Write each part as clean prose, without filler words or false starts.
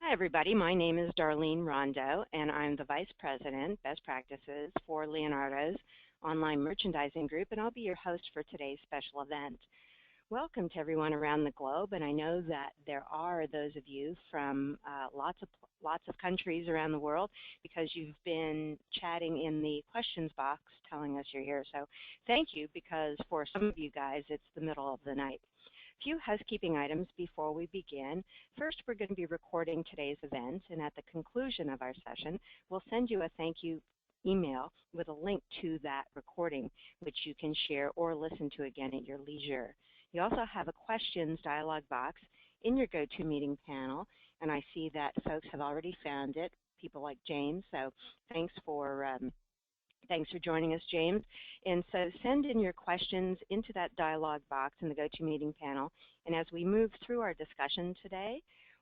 Hi, everybody. My name is Darlene Rondo, and I'm the Vice President, Best Practices for Leonardo's online merchandising group, and I'll be your host for today's special event. Welcome to everyone around the globe, and I know that there are those of you from lots of countries around the world because you've been chatting in the questions box telling us you're here. So thank you, because for some of you guys, it's the middle of the night. Few housekeeping items before we begin. First, we're going to be recording today's event, and at the conclusion of our session, we'll send you a thank you email with a link to that recording, which you can share or listen to again at your leisure. You also have a questions dialog box in your GoToMeeting panel, and I see that folks have already found it, people like James, so thanks for joining us, James. And so send in your questions into that dialog box in the GoToMeeting panel. And as we move through our discussion today,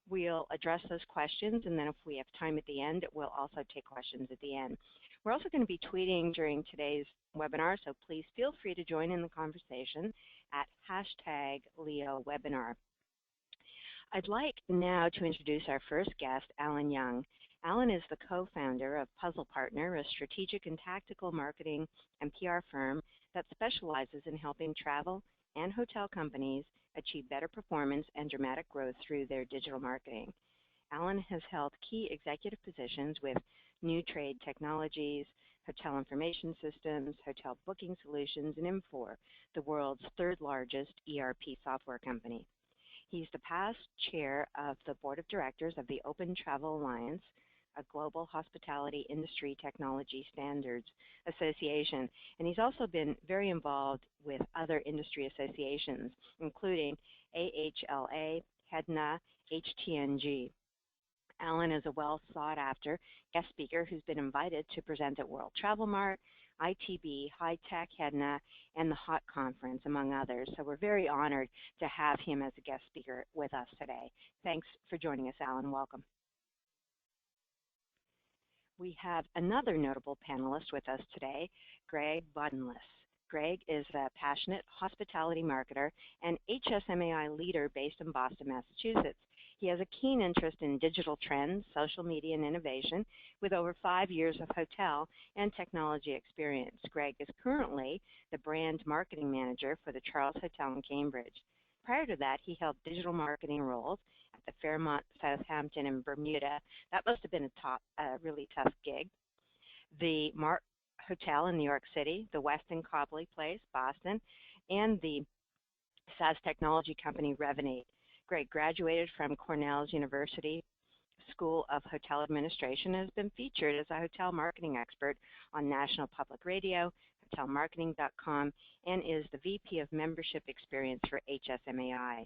we'll address those questions. And then if we have time at the end, we'll also take questions at the end. We're also going to be tweeting during today's webinar, so please feel free to join in the conversation at #LeoWebinar. I'd like now to introduce our first guest, Alan Young. Alan is the co-founder of Puzzle Partner, a strategic and tactical marketing and PR firm that specializes in helping travel and hotel companies achieve better performance and dramatic growth through their digital marketing. Alan has held key executive positions with New Trade Technologies, Hotel Information Systems, Hotel Booking Solutions, and Infor, the world's third largest ERP software company. He's the past chair of the board of directors of the Open Travel Alliance, a global hospitality industry technology standards association, and he's also been very involved with other industry associations, including AHLA, HEDNA, HTNG. Alan is a well-sought-after guest speaker who's been invited to present at World Travel Mart, ITB, High Tech, HEDNA, and the HOT Conference, among others. So we're very honored to have him as a guest speaker with us today. Thanks for joining us, Alan. Welcome. We have another notable panelist with us today, Greg Budenlis. Greg is a passionate hospitality marketer and HSMAI leader based in Boston, Massachusetts. He has a keen interest in digital trends, social media, and innovation with over 5 years of hotel and technology experience. Greg is currently the brand marketing manager for the Charles Hotel in Cambridge. Prior to that, he held digital marketing roles at the Fairmont Southampton in Bermuda. That must have been a really tough gig. The Mart Hotel in New York City, the Westin Copley Place, Boston, and the SaaS technology company Revenate. Greg graduated from Cornell's University School of Hotel Administration and has been featured as a hotel marketing expert on National Public Radio, hotelmarketing.com, and is the VP of Membership Experience for HSMAI.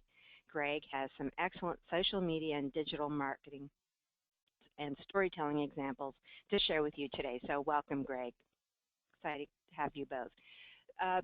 Greg has some excellent social media and digital marketing and storytelling examples to share with you today. So welcome, Greg. Excited to have you both.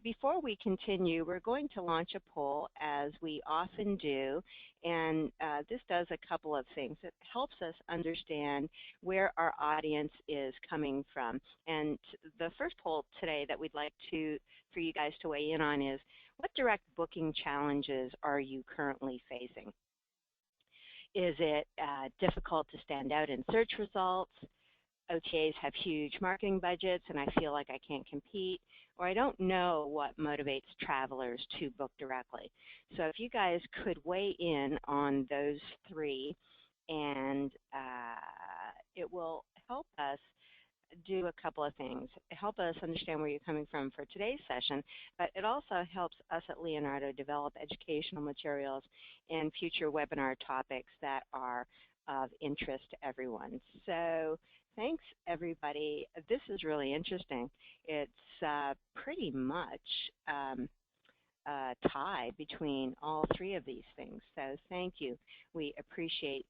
Before we continue, we're going to launch a poll, as we often do, and this does a couple of things. It helps us understand where our audience is coming from. And the first poll today that we'd like for you guys to weigh in on is, what direct booking challenges are you currently facing? Is it difficult to stand out in search results? OTAs have huge marketing budgets and I feel like I can't compete, or I don't know what motivates travelers to book directly. So if you guys could weigh in on those three, and it will help us do a couple of things. Help us understand where you're coming from for today's session, but it also helps us at Leonardo develop educational materials and future webinar topics that are of interest to everyone. So thanks, everybody. This is really interesting. It's pretty much a tie between all three of these things. So thank you. We appreciate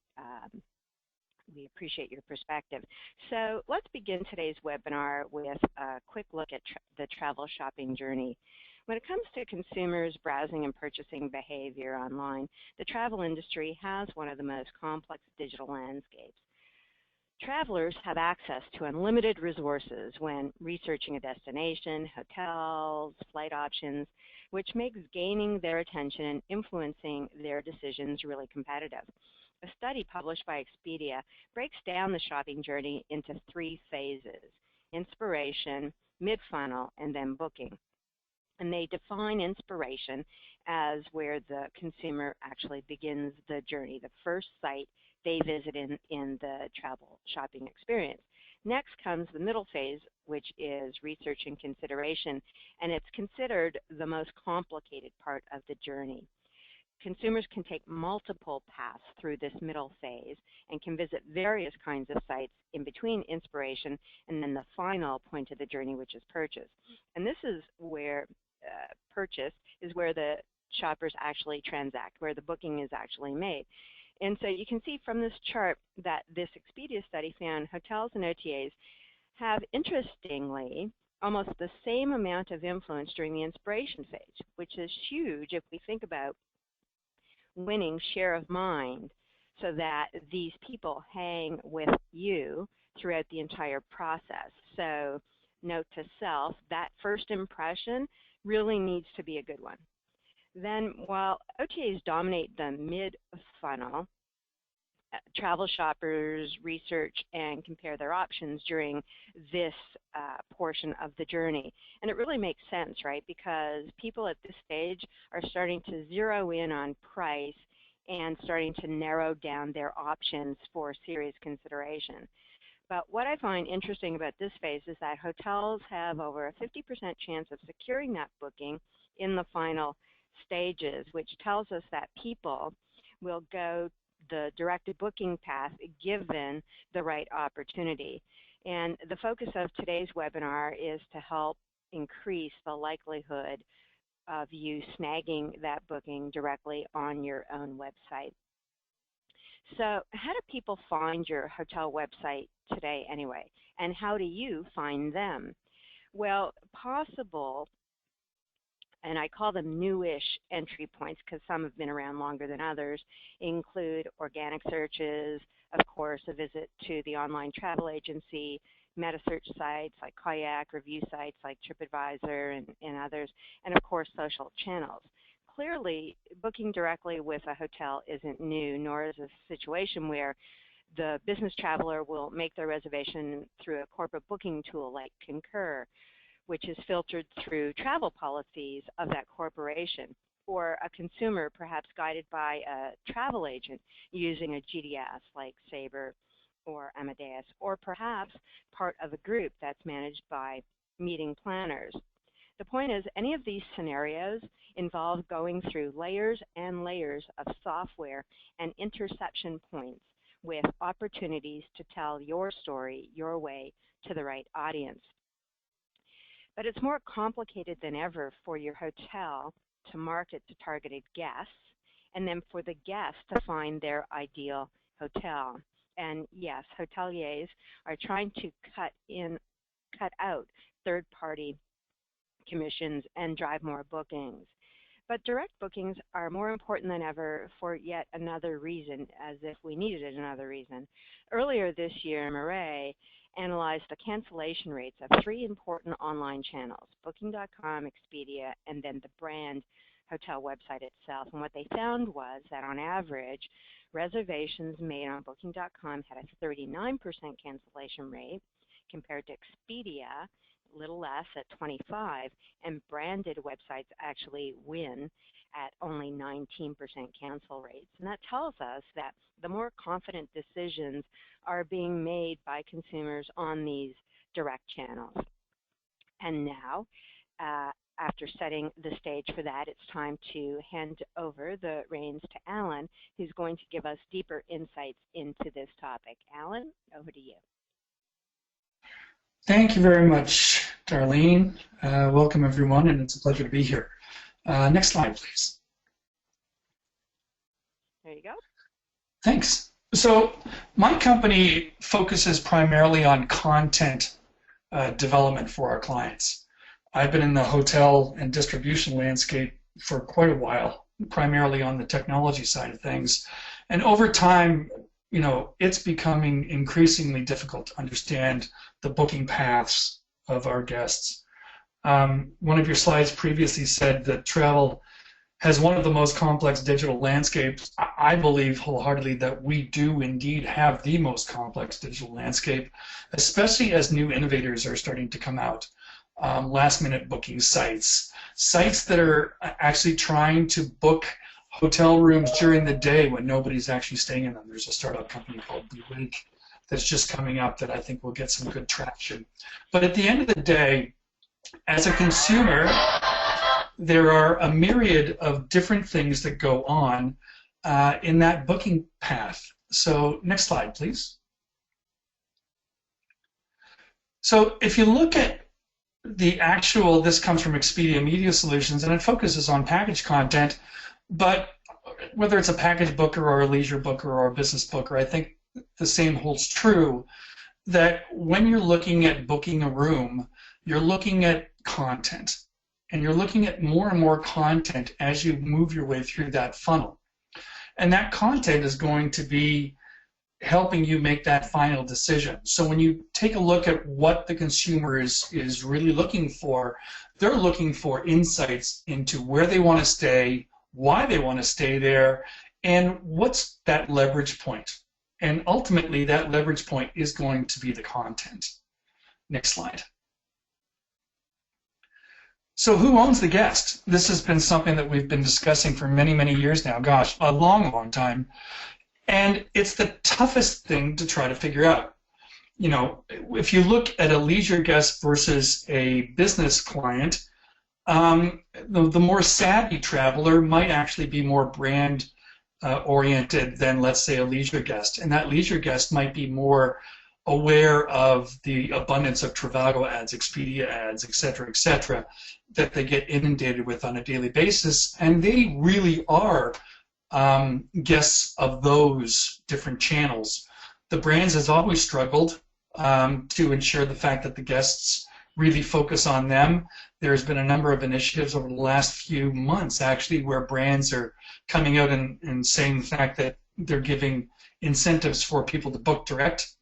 your perspective. So let's begin today's webinar with a quick look at the travel shopping journey. When it comes to consumers' browsing and purchasing behavior online, the travel industry has one of the most complex digital landscapes. Travelers have access to unlimited resources when researching a destination, hotels, flight options, which makes gaining their attention and influencing their decisions really competitive. A study published by Expedia breaks down the shopping journey into 3 phases: inspiration, mid-funnel, and then booking. And they define inspiration as where the consumer actually begins the journey, the first site they visit in the travel shopping experience. Next comes the middle phase, which is research and consideration, and it's considered the most complicated part of the journey. Consumers can take multiple paths through this middle phase and can visit various kinds of sites in between inspiration and then the final point of the journey, which is purchase. And this is where purchase is where the shoppers actually transact, where the booking is actually made. And so you can see from this chart that this Expedia study found hotels and OTAs have, interestingly, almost the same amount of influence during the inspiration phase, which is huge if we think about winning share of mind so that these people hang with you throughout the entire process. So note to self, that first impression really needs to be a good one. Then while OTAs dominate the mid-funnel, travel shoppers research and compare their options during this portion of the journey. And it really makes sense, right? Because people at this stage are starting to zero in on price and starting to narrow down their options for serious consideration. But what I find interesting about this phase is that hotels have over a 50% chance of securing that booking in the final stages, which tells us that people will go the directed booking path given the right opportunity. And the focus of today's webinar is to help increase the likelihood of you snagging that booking directly on your own website. So how do people find your hotel website today anyway? And how do you find them? Well, possible, and I call them newish entry points because some have been around longer than others, include organic searches, of course, a visit to the online travel agency, meta search sites like Kayak, review sites like TripAdvisor and others, and of course social channels. Clearly, booking directly with a hotel isn't new, nor is a situation where the business traveler will make their reservation through a corporate booking tool like Concur, which is filtered through travel policies of that corporation, or a consumer perhaps guided by a travel agent using a GDS like Sabre or Amadeus, or perhaps part of a group that's managed by meeting planners. The point is, any of these scenarios involve going through layers and layers of software and interception points with opportunities to tell your story your way to the right audience. But it's more complicated than ever for your hotel to market to targeted guests, and then for the guests to find their ideal hotel. And yes, hoteliers are trying to cut out third-party commissions and drive more bookings. But direct bookings are more important than ever for yet another reason, as if we needed another reason. Earlier this year, Murray analyzed the cancellation rates of 3 important online channels, Booking.com, Expedia, and then the brand hotel website itself. And what they found was that on average, reservations made on Booking.com had a 39% cancellation rate compared to Expedia, a little less at 25, and branded websites actually win at only 19% cancel rates. And that tells us that the more confident decisions are being made by consumers on these direct channels. And now, after setting the stage for that, it's time to hand over the reins to Alan, who's going to give us deeper insights into this topic. Alan, over to you. Thank you very much, Darlene. Welcome, everyone, and it's a pleasure to be here. Next slide, please. There you go. Thanks. So my company focuses primarily on content development for our clients. I've been in the hotel and distribution landscape for quite a while, primarily on the technology side of things. And over time, you know, it's becoming increasingly difficult to understand the booking paths of our guests. One of your slides previously said that travel has one of the most complex digital landscapes. I believe wholeheartedly that we do indeed have the most complex digital landscape, especially as new innovators are starting to come out. Last-minute booking sites, sites that are actually trying to book hotel rooms during the day when nobody's actually staying in them. There's a startup company called Blue Lake that's just coming up that I think will get some good traction. But at the end of the day, as a consumer, there are a myriad of different things that go on in that booking path. So next slide, please. So if you look at the actual, this comes from Expedia Media Solutions, and it focuses on package content, but whether it's a package booker or a leisure booker or a business booker, I think the same holds true, that when you're looking at booking a room, you're looking at content. And you're looking at more and more content as you move your way through that funnel. And that content is going to be helping you make that final decision. So when you take a look at what the consumer is really looking for, they're looking for insights into where they want to stay, why they want to stay there, and what's that leverage point. And ultimately, that leverage point is going to be the content. Next slide. So who owns the guest? This has been something that we've been discussing for many, many years now. Gosh, a long, long time. And it's the toughest thing to try to figure out. You know, if you look at a leisure guest versus a business client, the more savvy traveler might actually be more brand oriented than, let's say, a leisure guest. And that leisure guest might be more aware of the abundance of Trivago ads, Expedia ads, et cetera, that they get inundated with on a daily basis. And they really are guests of those different channels. The brands has always struggled to ensure the fact that the guests really focus on them. There's been a number of initiatives over the last few months, actually, where brands are coming out and saying the fact that they're giving incentives for people to book direct.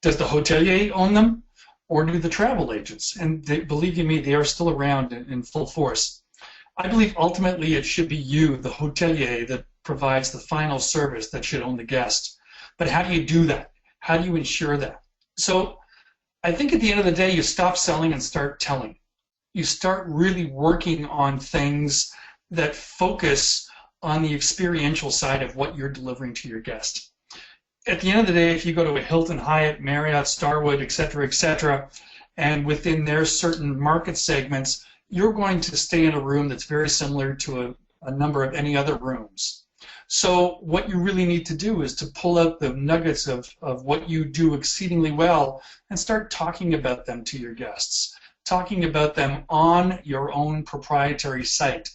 Does the hotelier own them, or do the travel agents? And believe you me, they are still around in full force. I believe ultimately it should be you, the hotelier, that provides the final service that should own the guest. But how do you do that? How do you ensure that? So I think at the end of the day, you stop selling and start telling. You start really working on things that focus on the experiential side of what you're delivering to your guest. At the end of the day, if you go to a Hilton, Hyatt, Marriott, Starwood, et cetera, and within their certain market segments, you're going to stay in a room that's very similar to a number of any other rooms. So what you really need to do is to pull out the nuggets of what you do exceedingly well and start talking about them to your guests, talking about them on your own proprietary site.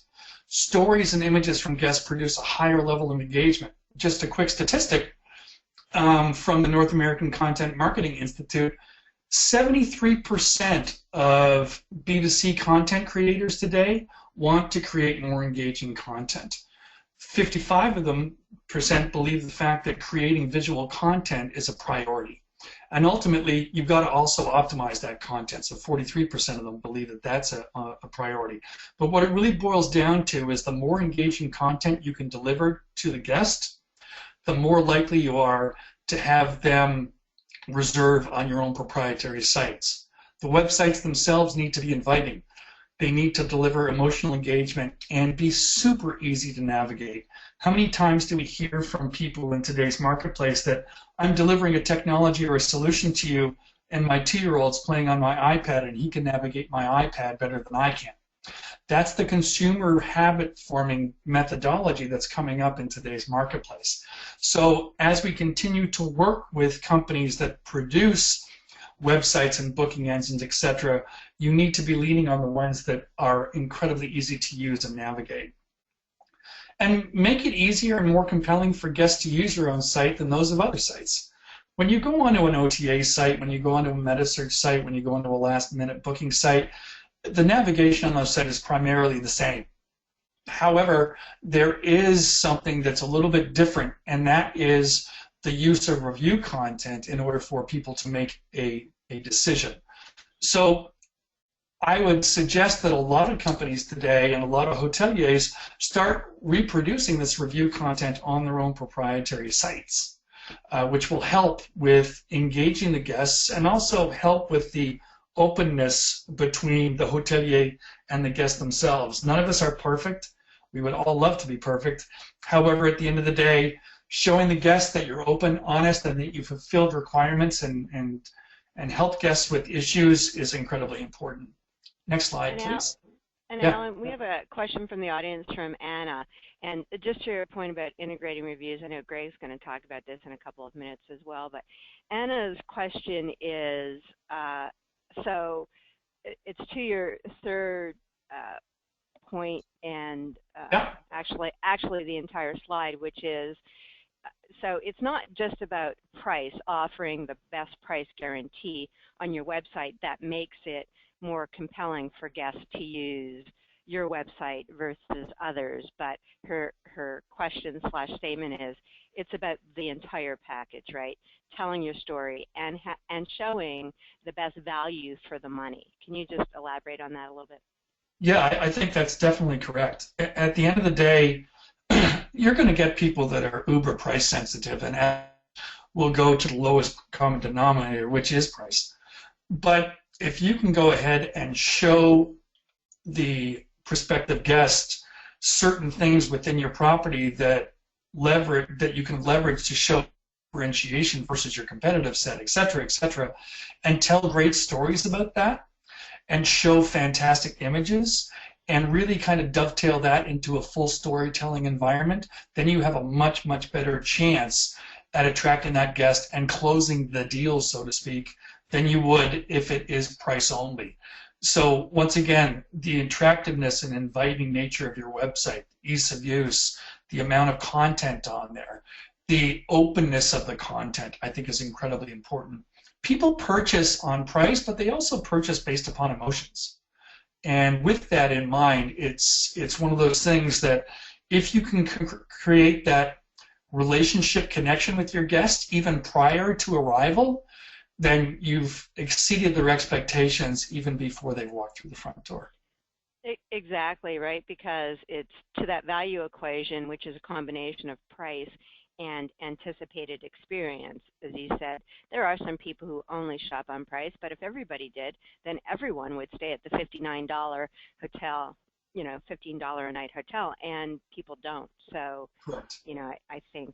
Stories and images from guests produce a higher level of engagement. Just a quick statistic from the North American Content Marketing Institute, 73% of B2C content creators today want to create more engaging content. 55% of them believe the fact that creating visual content is a priority. And ultimately, you've got to also optimize that content. So 43% of them believe that that's a priority. But what it really boils down to is the more engaging content you can deliver to the guest, the more likely you are to have them reserve on your own proprietary sites. The websites themselves need to be inviting. They need to deliver emotional engagement and be super easy to navigate. How many times do we hear from people in today's marketplace that I'm delivering a technology or a solution to you and my 2-year-old's playing on my iPad and he can navigate my iPad better than I can? That's the consumer habit forming methodology that's coming up in today's marketplace. So as we continue to work with companies that produce websites and booking engines, etc., you need to be leaning on the ones that are incredibly easy to use and navigate. And make it easier and more compelling for guests to use your own site than those of other sites. When you go onto an OTA site, when you go onto a meta-search site, when you go onto a last-minute booking site, the navigation on those sites is primarily the same. However, there is something that's a little bit different, and that is the use of review content in order for people to make a decision. So I would suggest that a lot of companies today and a lot of hoteliers start reproducing this review content on their own proprietary sites, which will help with engaging the guests and also help with the openness between the hotelier and the guests themselves. None of us are perfect. We would all love to be perfect. However, at the end of the day, showing the guests that you're open, honest, and that you've fulfilled requirements and help guests with issues is incredibly important. Next slide, please. And Alan, we have a question from the audience from Anna. And just to your point about integrating reviews, I know Greg's going to talk about this in a couple of minutes as well. But Anna's question is, so it's to your third point, and actually the entire slide, which is, so it's not just about price, offering the best price guarantee on your website that makes it more compelling for guests to use your website versus others, but her question / statement is, it's about the entire package, right? Telling your story and showing the best value for the money. Can you just elaborate on that a little bit? Yeah, I think that's definitely correct. At the end of the day, you're going to get people that are uber price sensitive and will go to the lowest common denominator, which is price. But if you can go ahead and show the prospective guest certain things within your property that you can leverage to show differentiation versus your competitive set, et cetera, and tell great stories about that, and show fantastic images, and really kind of dovetail that into a full storytelling environment, then you have a much, much better chance at attracting that guest and closing the deal, so to speak, than you would if it is price only. So once again, the attractiveness and inviting nature of your website, ease of use, the amount of content on there, the openness of the content, I think is incredibly important. People purchase on price, but they also purchase based upon emotions. And with that in mind, it's one of those things that if you can create that relationship connection with your guest even prior to arrival, then you've exceeded their expectations even before they've walked through the front door. Exactly, right? Because it's to that value equation, which is a combination of price and anticipated experience. As you said, there are some people who only shop on price, but if everybody did, then everyone would stay at the $59 hotel, $15 a night hotel, and people don't. So, correct. I think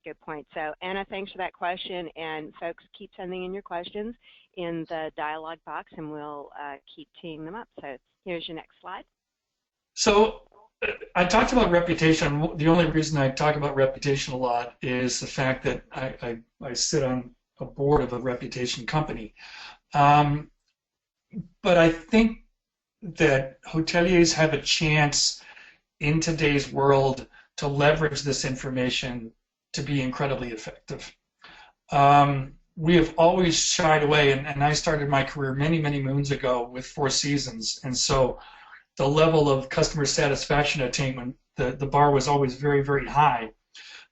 good point. So, Anna, thanks for that question, and folks, keep sending in your questions in the dialogue box, and we'll keep teeing them up. So, here's your next slide. So, I talked about reputation. The only reason I talk about reputation a lot is the fact that I sit on a board of a reputation company. But I think that hoteliers have a chance in today's world to leverage this information to be incredibly effective. We have always shied away, and I started my career many, many moons ago with Four Seasons, and so the level of customer satisfaction attainment, the bar was always very, very high.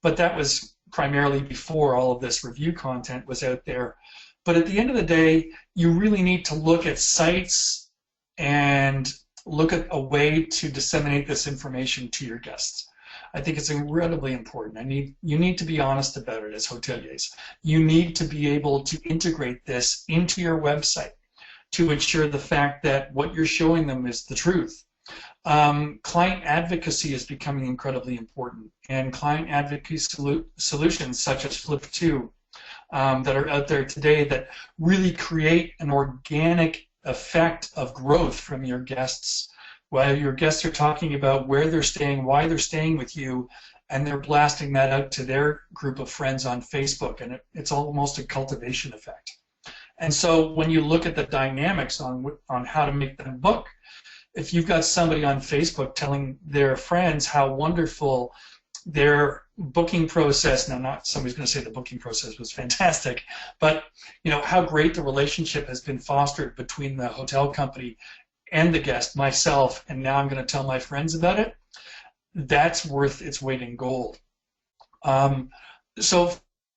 But that was primarily before all of this review content was out there. But at the end of the day, you really need to look at sites and look at a way to disseminate this information to your guests. I think it's incredibly important. You need to be honest about it as hoteliers. You need to be able to integrate this into your website to ensure the fact that what you're showing them is the truth. Client advocacy is becoming incredibly important, and client advocacy solutions such as Flip2 that are out there today that really create an organic effect of growth from your guests. While your guests are talking about where they're staying, why they're staying with you, and they're blasting that out to their group of friends on Facebook, and it's almost a cultivation effect. And so when you look at the dynamics on how to make them book, if you've got somebody on Facebook telling their friends how wonderful their booking process, now not somebody's going to say the booking process was fantastic, but how great the relationship has been fostered between the hotel company and the guest, myself, and now I'm going to tell my friends about it, that's worth its weight in gold. So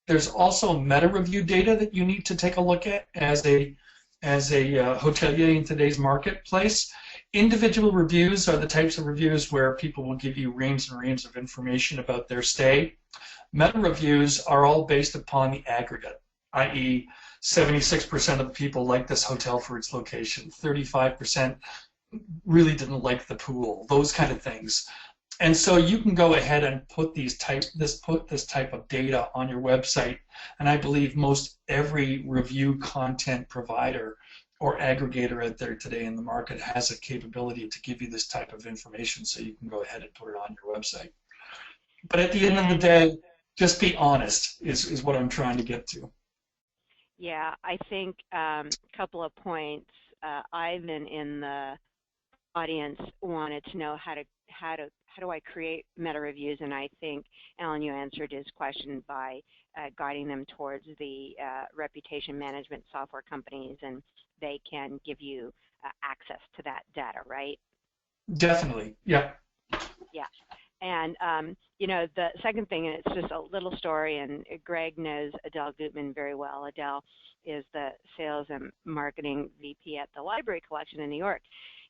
there's also meta review data that you need to take a look at as a as a hotelier in today's marketplace. Individual reviews are the types of reviews where people will give you reams and reams of information about their stay. Meta reviews are all based upon the aggregate, i.e., 76% of the people like this hotel for its location, 35% really didn't like the pool, those kind of things. And so you can go ahead and put this type of data on your website, and I believe most every review content provider or aggregator out there today in the market has a capability to give you this type of information, so you can go ahead and put it on your website. But at the end of the day, just be honest is what I'm trying to get to. Yeah, I think a couple of points. Ivan in the audience wanted to know how do I create meta reviews, and I think, Alan, you answered his question by guiding them towards the reputation management software companies, and they can give you access to that data, right? Definitely, yeah. Yeah. And, you know, the second thing, and it's just a little story, and Greg knows Adele Gutman very well. Adele is the sales and marketing VP at the Library Collection in New York,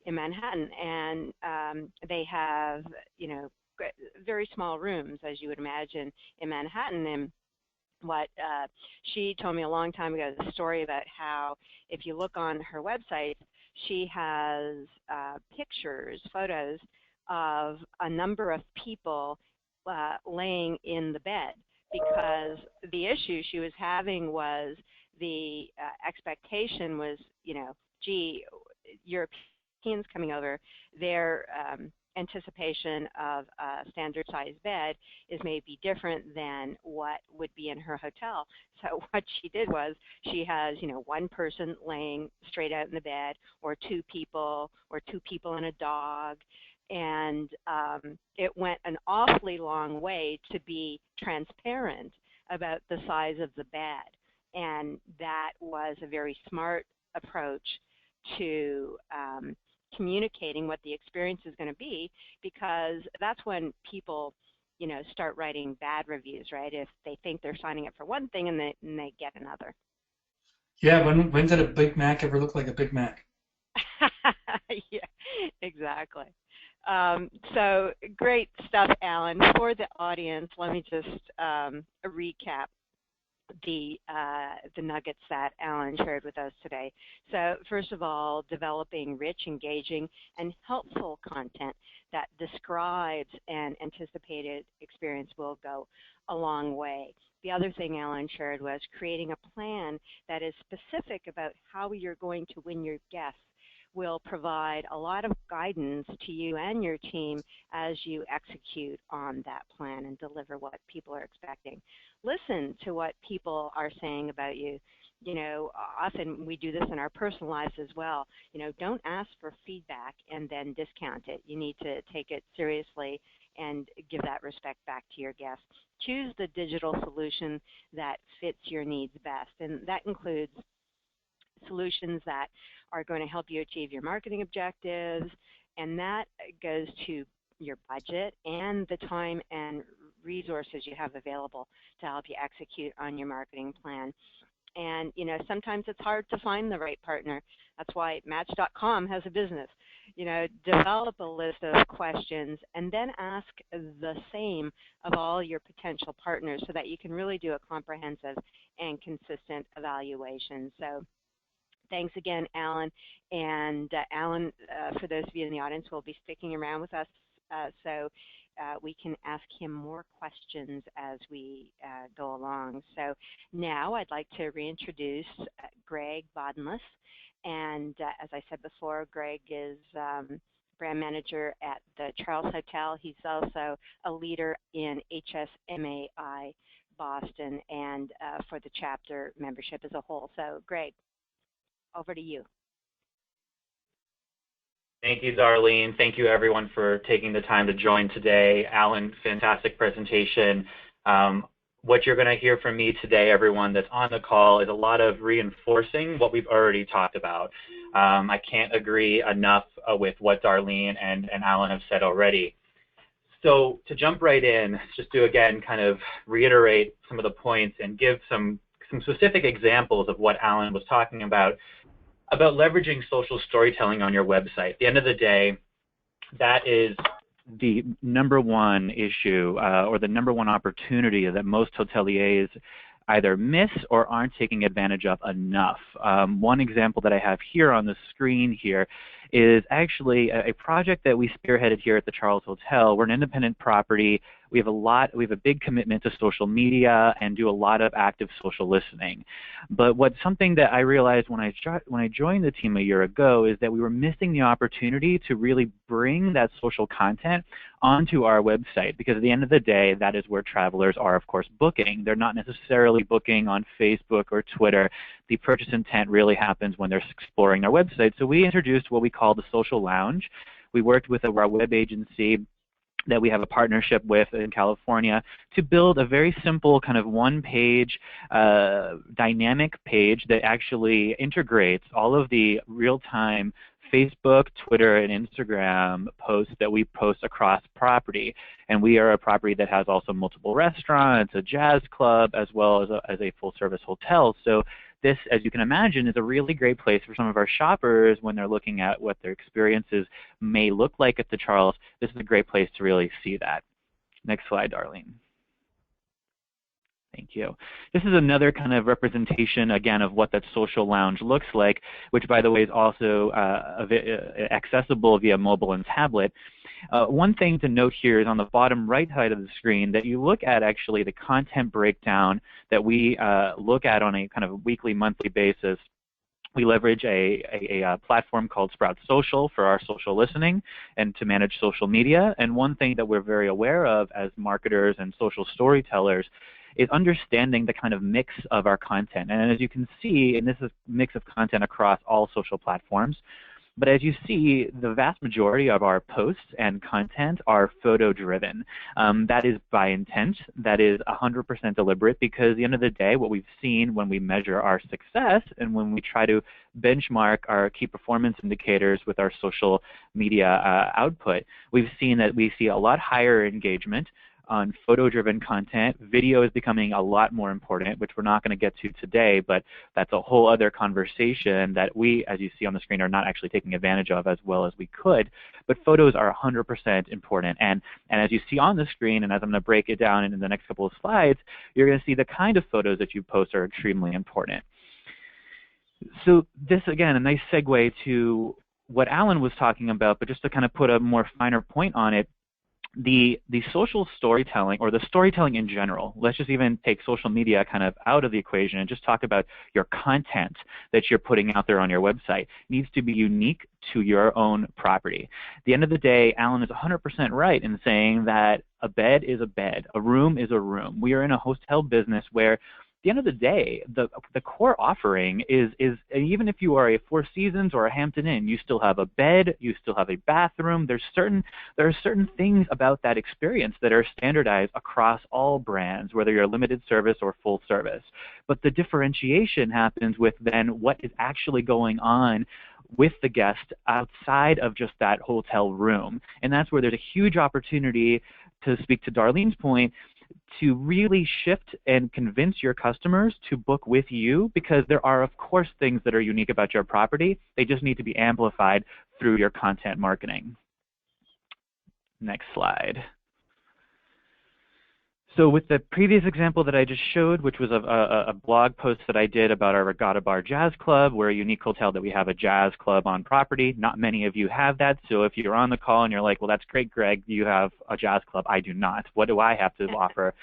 in Manhattan. And they have, you know, very small rooms, as you would imagine, in Manhattan. And what she told me a long time ago, the story about how if you look on her website, she has pictures, photos of a number of people laying in the bed, because the issue she was having was the expectation was, you know, gee, Europeans coming over, their anticipation of a standard size bed is maybe different than what would be in her hotel. So what she did was she has, you know, one person laying straight out in the bed, or two people and a dog. And it went an awfully long way to be transparent about the size of the bed. And that was a very smart approach to communicating what the experience is going to be, because that's when people, you know, start writing bad reviews, right? If they think they're signing up for one thing and they get another. Yeah, when did a Big Mac ever look like a Big Mac? Yeah, exactly. So great stuff, Alan. For the audience, let me just recap the nuggets that Alan shared with us today. So first of all, developing rich, engaging, and helpful content that describes an anticipated experience will go a long way. The other thing Alan shared was creating a plan that is specific about how you're going to win your guests will provide a lot of guidance to you and your team as you execute on that plan and deliver what people are expecting. Listen to what people are saying about you. You know, often we do this in our personal lives as well. You know, don't ask for feedback and then discount it. You need to take it seriously and give that respect back to your guests. Choose the digital solution that fits your needs best, and that includes solutions that are going to help you achieve your marketing objectives, and that goes to your budget and the time and resources you have available to help you execute on your marketing plan. And, you know, sometimes it's hard to find the right partner. That's why Match.com has a business. You know, develop a list of questions and then ask the same of all your potential partners so that you can really do a comprehensive and consistent evaluation. So thanks again, Alan. And Alan, for those of you in the audience, will be sticking around with us so we can ask him more questions as we go along. So now I'd like to reintroduce Greg Bodenless. And as I said before, Greg is brand manager at the Charles Hotel. He's also a leader in HSMAI Boston and for the chapter membership as a whole. So Greg, over to you. Thank you, Darlene. Thank you, everyone, for taking the time to join today. Alan, fantastic presentation. What you're going to hear from me today, everyone that's on the call, is a lot of reinforcing what we've already talked about. I can't agree enough with what Darlene and Alan have said already. So to jump right in, just to, again, kind of reiterate some of the points and give some specific examples of what Alan was talking about. about leveraging social storytelling on your website. At the end of the day, that is the number one issue or the number one opportunity that most hoteliers either miss or aren't taking advantage of enough. One example that I have here on the screen here is actually a project that we spearheaded here at the Charles Hotel. We're an independent property. We have a big commitment to social media and do a lot of active social listening. But something that I realized when I joined the team a year ago is that we were missing the opportunity to really bring that social content onto our website, because at the end of the day, that is where travelers are, of course, booking. They're not necessarily booking on Facebook or Twitter. The purchase intent really happens when they're exploring our website. So we introduced what we call the Social Lounge. We worked with our web agency that we have a partnership with in California to build a very simple kind of one-page dynamic page that actually integrates all of the real-time Facebook, Twitter, and Instagram posts that we post across property. And we are a property that has also multiple restaurants, a jazz club, as well as a full-service hotel. So this, as you can imagine, is a really great place for some of our shoppers when they're looking at what their experiences may look like at the Charles. This is a great place to really see that. Next slide, Darlene. Thank you. This is another kind of representation, again, of what that social lounge looks like, which, by the way, is also accessible via mobile and tablet. One thing to note here is on the bottom right side of the screen that you look at actually the content breakdown that we look at on a kind of weekly, monthly basis. We leverage a platform called Sprout Social for our social listening and to manage social media. And one thing that we're very aware of as marketers and social storytellers is understanding the kind of mix of our content. And as you can see, and this is a mix of content across all social platforms, but as you see, the vast majority of our posts and content are photo-driven. That is by intent. That is 100% deliberate, because at the end of the day, what we've seen when we measure our success and when we try to benchmark our key performance indicators with our social media output, we've seen that we see a lot higher engagement on photo-driven content. Video is becoming a lot more important, which we're not going to get to today, but that's a whole other conversation that we, as you see on the screen, are not actually taking advantage of as well as we could. But photos are 100% important. And as you see on the screen, and as I'm going to break it down in the next couple of slides, you're going to see the kind of photos that you post are extremely important. So this, again, a nice segue to what Alan was talking about, but just to kind of put a more finer point on it, the social storytelling, or the storytelling in general, let's just even take social media kind of out of the equation and just talk about your content that you're putting out there on your website, needs to be unique to your own property. At the end of the day, Alan is 100% right in saying that a bed is a bed, a room is a room. We are in a hotel business where at the end of the day, the core offering is even if you are a Four Seasons or a Hampton Inn, you still have a bed, you still have a bathroom. There are certain things about that experience that are standardized across all brands, whether you're limited service or full service. But the differentiation happens with then what is actually going on with the guest outside of just that hotel room. And that's where there's a huge opportunity, to speak to Darlene's point, to really shift and convince your customers to book with you, because there are, of course, things that are unique about your property. They just need to be amplified through your content marketing. Next slide. So with the previous example that I just showed, which was a blog post that I did about our Regatta Bar Jazz Club, we're a unique hotel that we have a jazz club on property. Not many of you have that, so if you're on the call and you're like, well, that's great, Greg, you have a jazz club. I do not. What do I have to offer?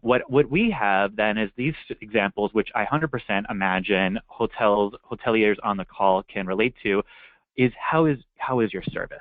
What we have then is these examples, which I 100% imagine hoteliers on the call can relate to, is how is your service?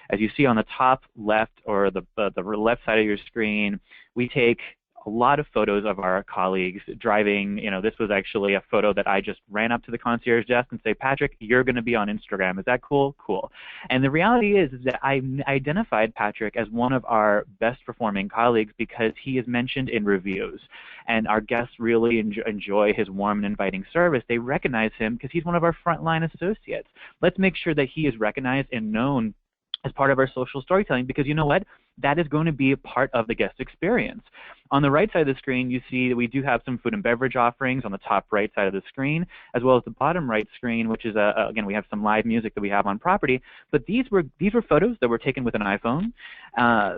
As you see on the top left, or the left side of your screen, we take a lot of photos of our colleagues driving. This was actually a photo that I just ran up to the concierge desk and say, Patrick, you're going to be on Instagram. Is that cool? Cool. And the reality is that I identified Patrick as one of our best performing colleagues because he is mentioned in reviews. And our guests really enjoy his warm and inviting service. They recognize him because he's one of our frontline associates. Let's make sure that he is recognized and known as part of our social storytelling, because you know what? that is going to be a part of the guest experience. On the right side of the screen, you see that we do have some food and beverage offerings on the top right side of the screen, as well as the bottom right screen, which is, again, we have some live music that we have on property. But these were photos that were taken with an iPhone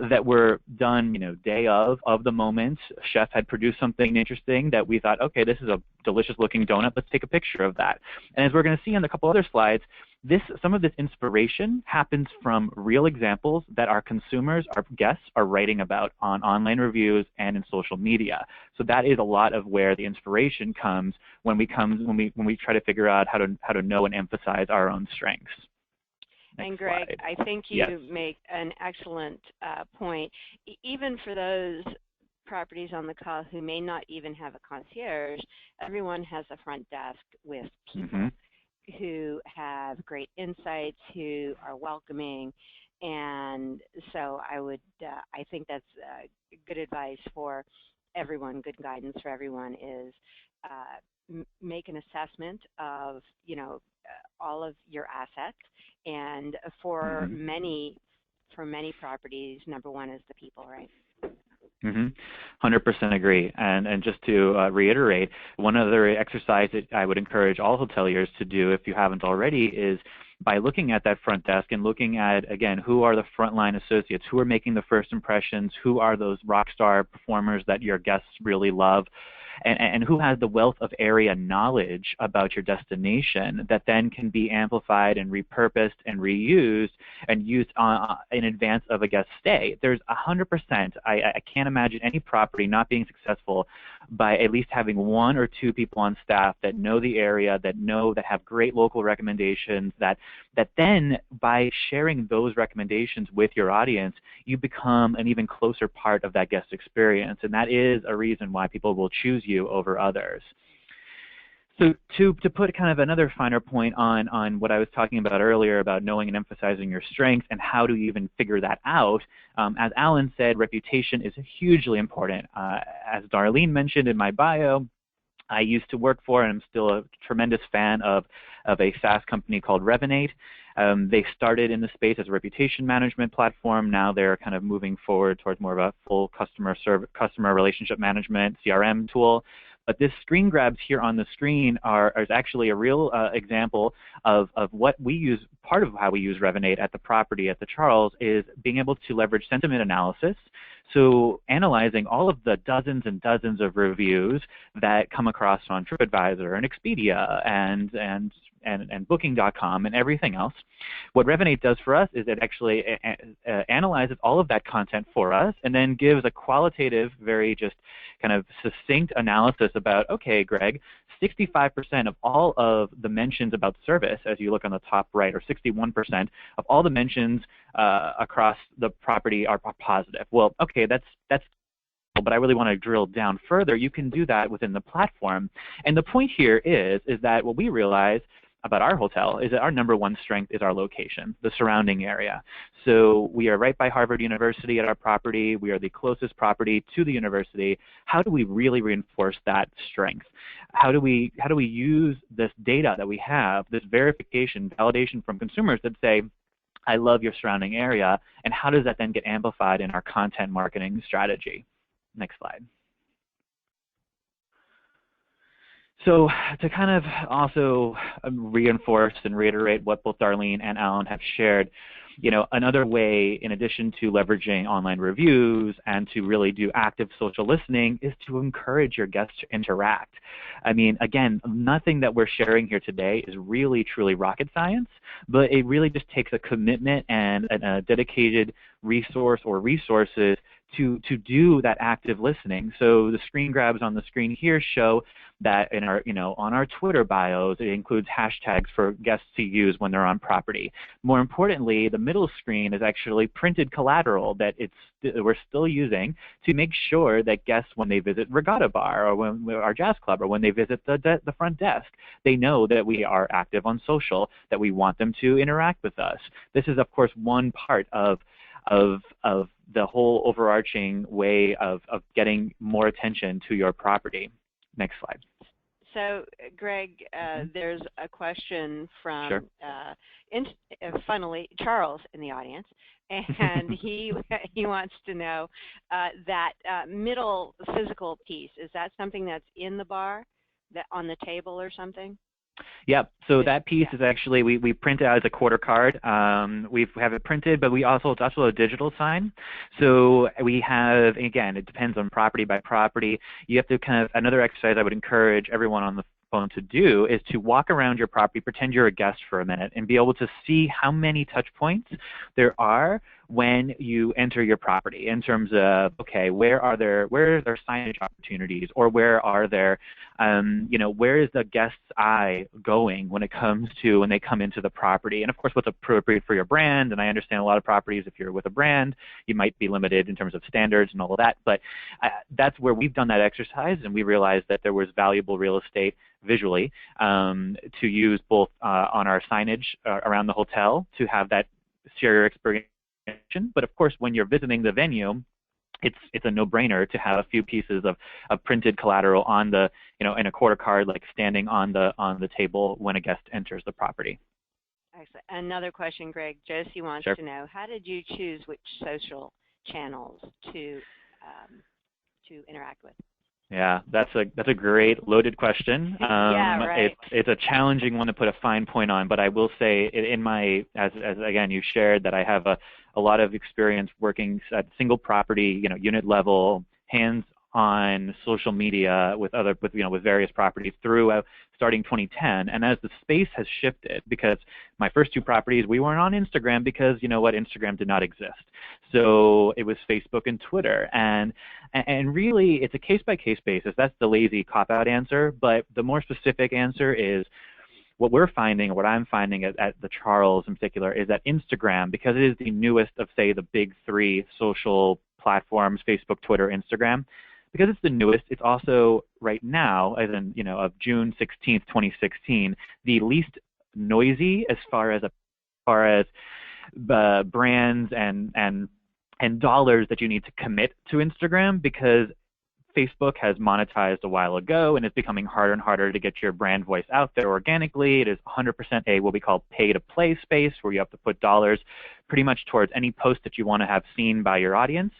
that were done, day of the moment. Chef had produced something interesting that we thought, okay, this is a delicious-looking donut. Let's take a picture of that. And as we're going to see in a couple other slides, some of this inspiration happens from real examples that our consumers, our guests, are writing about on online reviews and in social media. So that is a lot of where the inspiration comes when we try to figure out how to know and emphasize our own strengths. Next and Greg, slide. I think you make an excellent point. Even for those properties on the call who may not even have a concierge, everyone has a front desk with people who have great insights, who are welcoming, and so I think that's good advice for everyone. Good guidance for everyone is make an assessment of all of your assets, and for many properties, number one is the people, right? 100% agree. And just to reiterate, one other exercise that I would encourage all hoteliers to do, if you haven't already, is by looking at that front desk and looking at, again, who are the frontline associates, who are making the first impressions, who are those rock star performers that your guests really love, and who has the wealth of area knowledge about your destination that then can be amplified and repurposed and reused and used in advance of a guest stay. There's 100%, I can't imagine any property not being successful by at least having one or two people on staff that know the area, that have great local recommendations, that then by sharing those recommendations with your audience, you become an even closer part of that guest experience. And that is a reason why people will choose you over others. So to put kind of another finer point on what I was talking about earlier about knowing and emphasizing your strengths and how to even figure that out, as Alan said, reputation is hugely important. As Darlene mentioned in my bio, I used to work for, and I'm still a tremendous fan of a SaaS company called Revenate. They started in the space as a reputation management platform. Now they're kind of moving forward towards more of a full customer relationship management CRM tool. But this screen grabs here on the screen is actually a real example of what we use. Part of how we use Revenate at the property at the Charles is being able to leverage sentiment analysis. So analyzing all of the dozens and dozens of reviews that come across on TripAdvisor and Expedia and Booking.com and everything else. What Revenate does for us is it actually analyzes all of that content for us and then gives a qualitative, very just kind of succinct analysis about, okay, Greg, 65% of all of the mentions about service, as you look on the top right, or 61% of all the mentions across the property are positive. Well, okay, that's but I really want to drill down further. You can do that within the platform. And the point here is that what we realize about our hotel is that our number one strength is our location, the surrounding area. So we are right by Harvard University at our property. We are the closest property to the university. How do we really reinforce that strength? How do we use this data that we have, this verification, validation from consumers that say, I love your surrounding area, and how does that then get amplified in our content marketing strategy? Next slide. So to kind of also reinforce and reiterate what both Darlene and Alan have shared, another way, in addition to leveraging online reviews and to really do active social listening, is to encourage your guests to interact. I mean, again, nothing that we're sharing here today is really, truly rocket science, but it really just takes a commitment and a dedicated resource or resources to do that active listening. So the screen grabs on the screen here show that in our, on our Twitter bios, it includes hashtags for guests to use when they're on property. More importantly, the middle screen is actually printed collateral that we're still using to make sure that guests, when they visit Regatta Bar or when our jazz club or when they visit the front desk, they know that we are active on social, that we want them to interact with us. This is, of course, one part of the whole overarching way of getting more attention to your property. Next slide. So, Greg, there's a question from, Sure. funnily, Charles in the audience, and he wants to know that middle physical piece, is that something that's in the bar, that on the table or something? Yep. So that piece is actually, we print it out as a quarter card. We have it printed, but it's also a digital sign. So we have, again, it depends on property by property. You have to another exercise I would encourage everyone on the phone to do is to walk around your property, pretend you're a guest for a minute, and be able to see how many touch points there are when you enter your property in terms of, okay, where are there signage opportunities, or where are there, where is the guest's eye going when they come into the property, and of course what's appropriate for your brand. And I understand a lot of properties, if you're with a brand, you might be limited in terms of standards and all of that, but that's where we've done that exercise, and we realized that there was valuable real estate visually to use both on our signage around the hotel to have that exterior experience. But of course, when you're visiting the venue, it's a no-brainer to have a few pieces of printed collateral on the, in a quarter card, like standing on the table when a guest enters the property. Excellent. Another question, Greg. Josie wants Sure. to know, how did you choose which social channels to interact with? Yeah, that's a great loaded question. Yeah, right. It's a challenging one to put a fine point on, but I will say in my, as again you shared, that I have a lot of experience working at single property, unit level, hands-on social media with various properties throughout starting 2010. And as the space has shifted, because my first two properties, we weren't on Instagram because, Instagram did not exist. So it was Facebook and Twitter. And really, it's a case-by-case basis. That's the lazy cop-out answer. But the more specific answer is, what we're finding, or what I'm finding at the Charles in particular, is that Instagram, because it is the newest of, say, the big three social platforms, Facebook, Twitter, Instagram, because it's the newest, it's also right now, as in, of June 16th, 2016, the least noisy as far as brands and dollars that you need to commit to Instagram, because Facebook has monetized a while ago, and it's becoming harder and harder to get your brand voice out there organically. It is 100% a what we call pay-to-play space, where you have to put dollars pretty much towards any post that you want to have seen by your audience.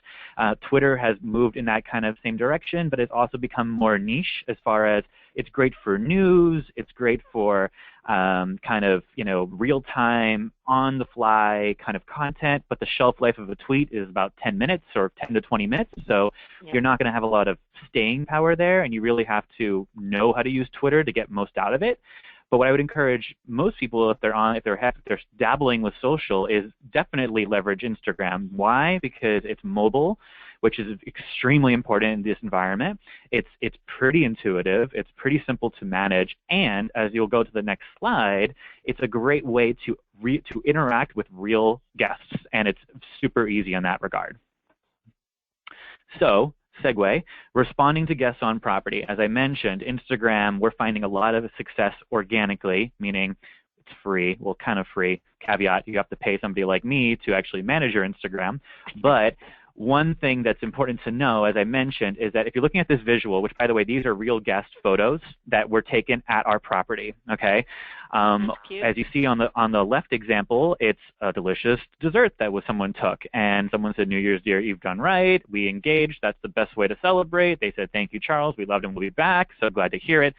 Twitter has moved in that kind of same direction, but it's also become more niche as far as it's great for news, it's great for real-time, on-the-fly kind of content, but the shelf life of a tweet is about 10 minutes or 10 to 20 minutes, so you're not going to have a lot of staying power there, and you really have to know how to use Twitter to get most out of it. But what I would encourage most people, if they're dabbling with social, is definitely leverage Instagram. Why? Because it's mobile, which is extremely important in this environment. It's pretty intuitive. It's pretty simple to manage. And as you'll go to the next slide, it's a great way to interact with real guests, and it's super easy in that regard. So, segue, responding to guests on property. As I mentioned, Instagram, we're finding a lot of success organically, meaning it's free, well, kind of free. Caveat, you have to pay somebody like me to actually manage your Instagram. But one thing that's important to know, as I mentioned, is that if you're looking at this visual, which, by the way, these are real guest photos that were taken at our property, okay? As you see on the left example, it's a delicious dessert that someone took, and someone said, "New Year's Eve, you've done right." We engaged. That's the best way to celebrate. They said, "Thank you, Charles. We loved and we'll be back. So glad to hear it."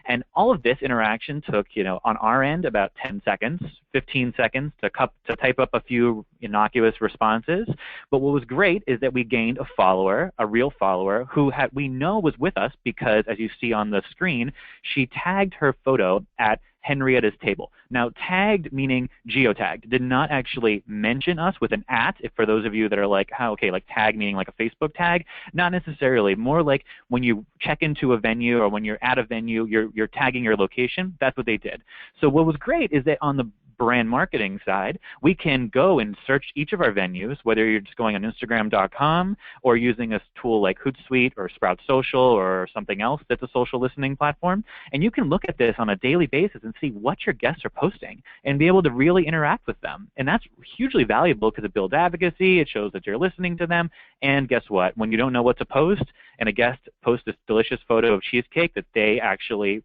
And all of this interaction took, on our end, about 10 seconds, 15 seconds to type up a few innocuous responses. But what was great is that we gained a follower, a real follower, who we know was with us because, as you see on the screen, she tagged her photo at Henrietta's table. Now, tagged meaning geotagged, did not actually mention us with an @ if for those of you that are like, like tag meaning like a Facebook tag, not necessarily. More like when you check into a venue or when you're at a venue, you're tagging your location. That's what they did. So what was great is that on the brand marketing side, we can go and search each of our venues, whether you're just going on Instagram.com or using a tool like Hootsuite or Sprout Social or something else that's a social listening platform, and you can look at this on a daily basis and see what your guests are posting and be able to really interact with them. And that's hugely valuable because it builds advocacy, it shows that you're listening to them, and guess what? When you don't know what to post and a guest posts this delicious photo of cheesecake that they actually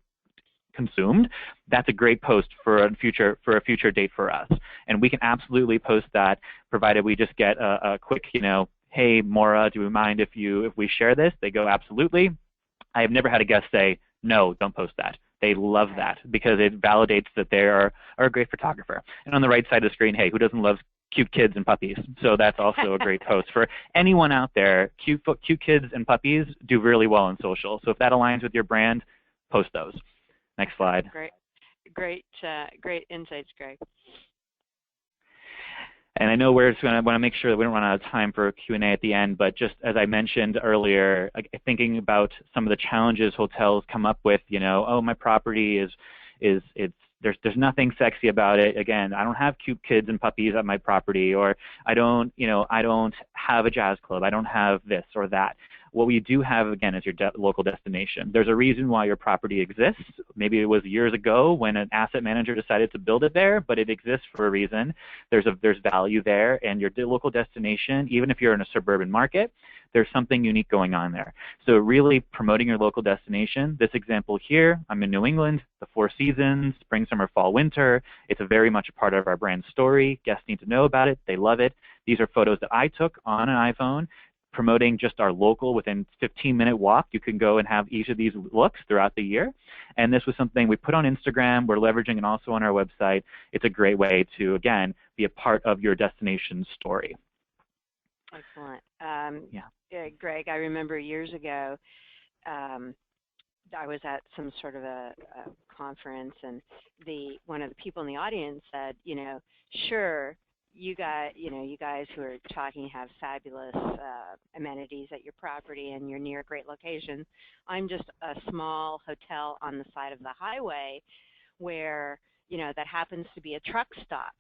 consumed, that's a great post for a future date for us. And we can absolutely post that, provided we just get a quick, hey, Maura, do we mind if we share this? They go, absolutely. I have never had a guest say, no, don't post that. They love that because it validates that they are a great photographer. And on the right side of the screen, hey, who doesn't love cute kids and puppies? So that's also a great post for anyone out there. Cute kids and puppies do really well on social. So if that aligns with your brand, post those. Next slide. Great insights, Greg. And I know I want to make sure that we don't run out of time for Q&A at the end, but just as I mentioned earlier, thinking about some of the challenges hotels come up with, oh, my property there's nothing sexy about it. Again, I don't have cute kids and puppies at my property, or I don't have a jazz club. I don't have this or that. What we do have, again, is your local destination. There's a reason why your property exists. Maybe it was years ago when an asset manager decided to build it there, but it exists for a reason. There's value there, and your local destination, even if you're in a suburban market, there's something unique going on there. So really promoting your local destination. This example here, I'm in New England, the 4 seasons, spring, summer, fall, winter. It's very much a part of our brand story. Guests need to know about it. They love it. These are photos that I took on an iPhone, promoting just our local within 15-minute walk. You can go and have each of these looks throughout the year. And this was something we put on Instagram. We're leveraging it also on our website. It's a great way to, again, be a part of your destination story. Excellent. Greg, I remember years ago, I was at some sort of a conference, and one of the people in the audience said, sure, you guys who are talking have fabulous amenities at your property and you're near great locations. I'm just a small hotel on the side of the highway where, that happens to be a truck stop.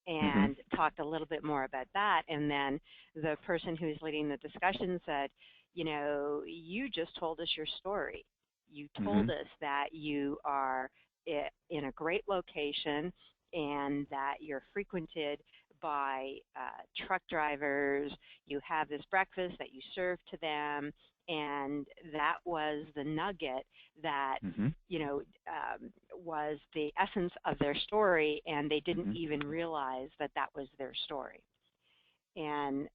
And talked a little bit more about that. And then the person who's leading the discussion said, you just told us your story. You told us that you are in a great location and that you're frequented by truck drivers. You have this breakfast that you serve to them. And that was the nugget that, was the essence of their story, and they didn't even realize that that was their story. And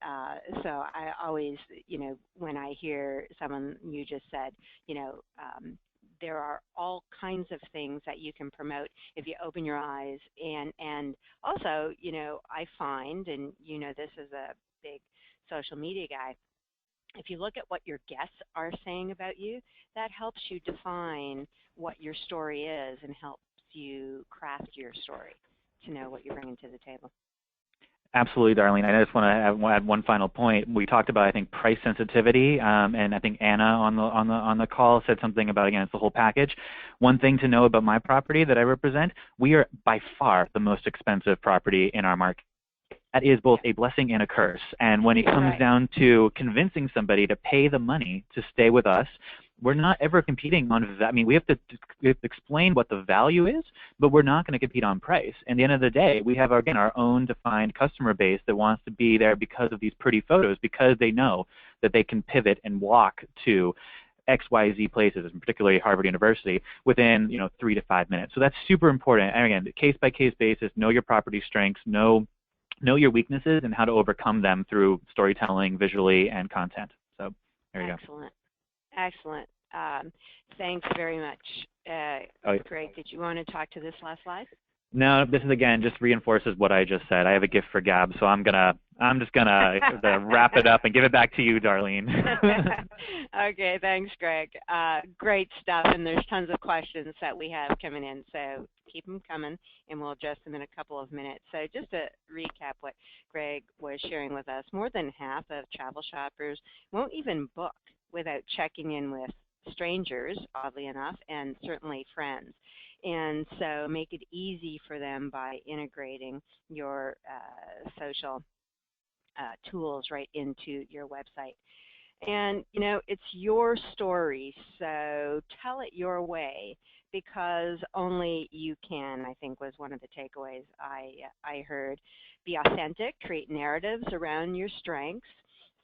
so I always, when I hear someone, you just said, there are all kinds of things that you can promote if you open your eyes. And also, I find, and this is a big social media guy, if you look at what your guests are saying about you, that helps you define what your story is and helps you craft your story to know what you're bringing to the table. Absolutely, Darlene. I just want to add one final point. We talked about, I think, price sensitivity, and I think Anna on the call said something about, again, it's the whole package. One thing to know about my property that I represent, we are by far the most expensive property in our market. That is both a blessing and a curse. And when it comes down to convincing somebody to pay the money to stay with us, we're not ever competing on that. I mean, we have to explain what the value is, but we're not going to compete on price. And at the end of the day, we have, again, our own defined customer base that wants to be there because of these pretty photos, because they know that they can pivot and walk to XYZ places, and particularly Harvard University, within 3 to 5 minutes. So that's super important. And again, case-by-case basis, know your property strengths, know your weaknesses, and how to overcome them through storytelling, visually, and content. So there you go. Excellent. Thanks very much. Greg, did you want to talk to this last slide? No, this is, again, just reinforces what I just said. I have a gift for gab, so I'm just gonna wrap it up and give it back to you, Darlene. Okay, thanks, Greg. Great stuff, and there's tons of questions that we have coming in, so keep them coming, and we'll address them in a couple of minutes. So just to recap what Greg was sharing with us, more than half of travel shoppers won't even book without checking in with strangers, oddly enough, and certainly friends. And so make it easy for them by integrating your social tools right into your website. And, it's your story, so tell it your way, because only you can, I think, was one of the takeaways I heard. Be authentic, create narratives around your strengths,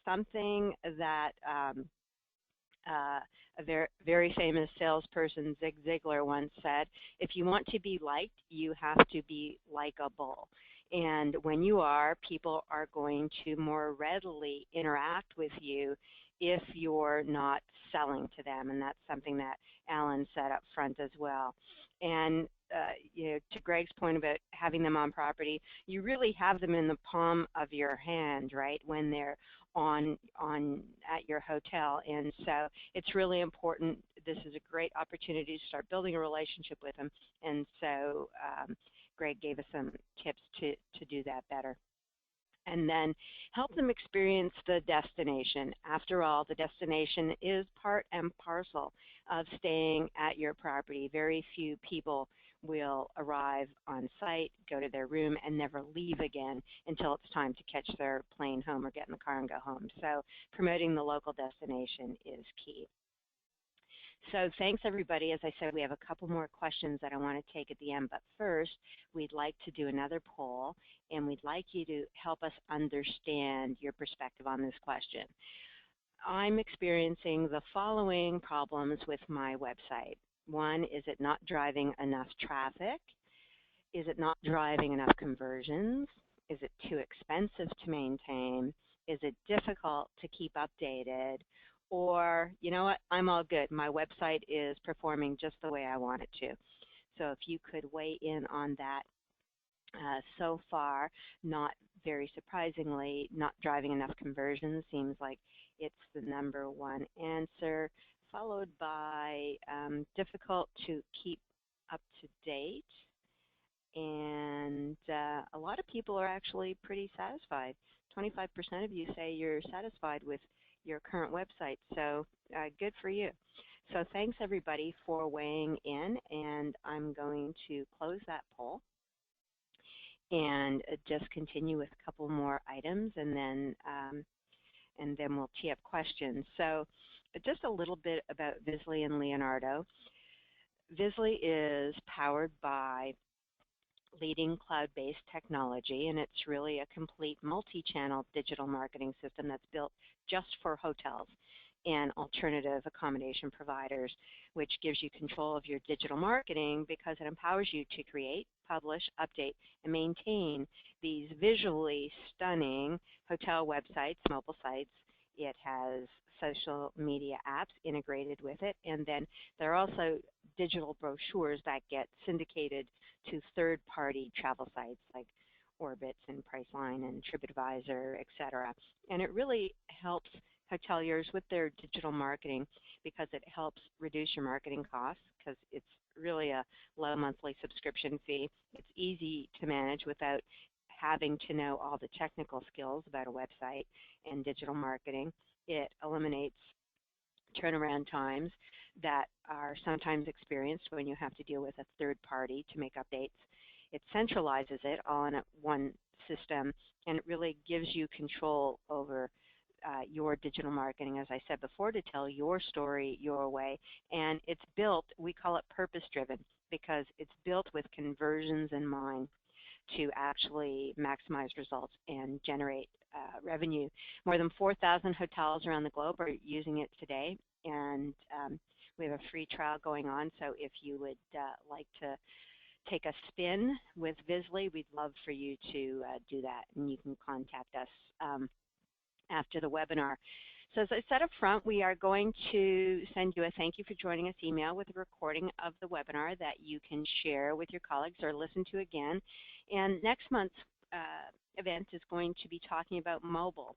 something that a very famous salesperson, Zig Ziglar, once said, if you want to be liked, you have to be likable. And when you are, people are going to more readily interact with you if you're not selling to them. And that's something that Alan said up front as well. And to Greg's point about having them on property, you really have them in the palm of your hand, right, when they're on at your hotel. And so it's really important. This is a great opportunity to start building a relationship with them. And so Greg gave us some tips to do that better. And then help them experience the destination. After all, the destination is part and parcel of staying at your property. Very few people will arrive on site, go to their room, and never leave again until it's time to catch their plane home or get in the car and go home. So promoting the local destination is key. So thanks, everybody. As I said, we have a couple more questions that I want to take at the end. But first, we'd like to do another poll, and we'd like you to help us understand your perspective on this question. I'm experiencing the following problems with my website. One, is it not driving enough traffic? Is it not driving enough conversions? Is it too expensive to maintain? Is it difficult to keep updated? Or, you know what, I'm all good. My website is performing just the way I want it to. So if you could weigh in on that. So far, not very surprisingly, not driving enough conversions seems like it's the number one answer, followed by difficult to keep up to date. And a lot of people are actually pretty satisfied. 25% of you say you're satisfied with your current website, so good for you. So thanks, everybody, for weighing in, and I'm going to close that poll and just continue with a couple more items, and then we'll tee up questions. So just a little bit about Visly and Leonardo. Visly is powered by leading cloud-based technology, and it's really a complete multi-channel digital marketing system that's built just for hotels and alternative accommodation providers, which gives you control of your digital marketing because it empowers you to create, publish, update, and maintain these visually stunning hotel websites, mobile sites. It has social media apps integrated with it, and then there are also digital brochures that get syndicated to third-party travel sites like Orbitz and Priceline and TripAdvisor, etc. And it really helps hoteliers with their digital marketing because it helps reduce your marketing costs because it's really a low monthly subscription fee. It's easy to manage without having to know all the technical skills about a website and digital marketing. It eliminates turnaround times that are sometimes experienced when you have to deal with a third party to make updates. It centralizes it all in one system, and it really gives you control over your digital marketing, as I said before, to tell your story your way. And it's built, we call it purpose-driven, because it's built with conversions in mind to actually maximize results and generate revenue. More than 4,000 hotels around the globe are using it today, and we have a free trial going on. So if you would like to take a spin with Visly, we'd love for you to do that, and you can contact us after the webinar. So as I said up front, we are going to send you a thank you for joining us email with a recording of the webinar that you can share with your colleagues or listen to again. And next month's event is going to be talking about mobile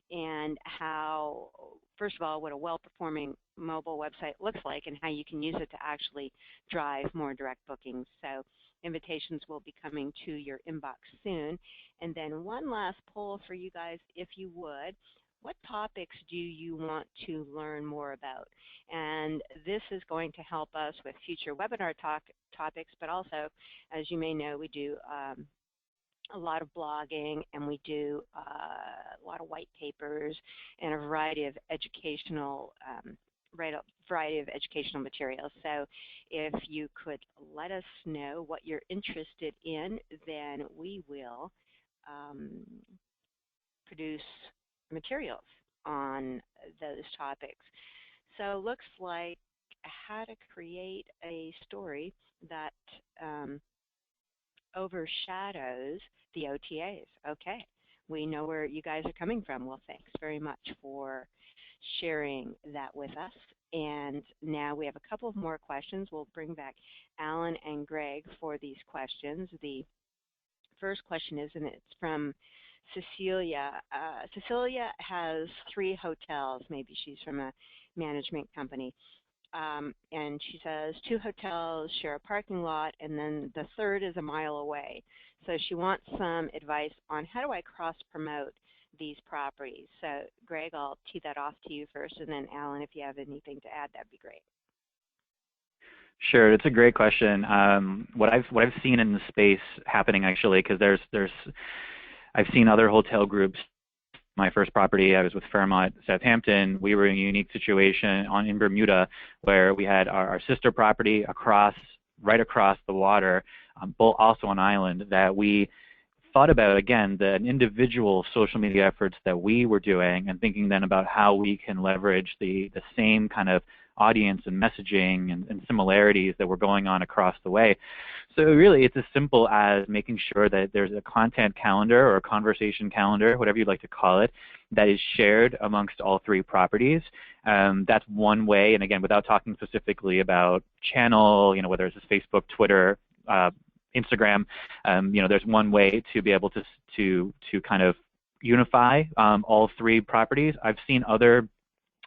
and how, first of all, what a well-performing mobile website looks like and how you can use it to actually drive more direct bookings. So invitations will be coming to your inbox soon. And then one last poll for you guys, if you would. What topics do you want to learn more about? And this is going to help us with future webinar topics, but also, as you may know, we do a lot of blogging, and we do a lot of white papers and a variety of educational materials. So if you could let us know what you're interested in, then we will produce materials on those topics. So looks like how to create a story that overshadows the OTAs. Okay, we know where you guys are coming from. Well, thanks very much for sharing that with us. And now we have a couple of more questions. We'll bring back Alan and Greg for these questions. The first question is, and it's from Cecilia. Cecilia has 3 hotels. Maybe she's from a management company. And she says 2 hotels share a parking lot, and then the third is a mile away. So she wants some advice on how do I cross-promote these properties. So Greg, I'll tee that off to you first, and then Alan, if you have anything to add, that'd be great. Sure, it's a great question. What I've seen in the space happening actually, because I've seen other hotel groups. My first property, I was with Fairmont Southampton. We were in a unique situation in Bermuda where we had our sister property right across the water, also an island, that we thought about, again, the individual social media efforts that we were doing and thinking then about how we can leverage the same kind of audience and messaging and similarities that were going on across the way. So really it's as simple as making sure that there's a content calendar or a conversation calendar, whatever you'd like to call it, that is shared amongst all 3 properties. That's one way, and again, without talking specifically about channel, whether it's Facebook, Twitter, Instagram, there's one way to be able to kind of unify all 3 properties. I've seen other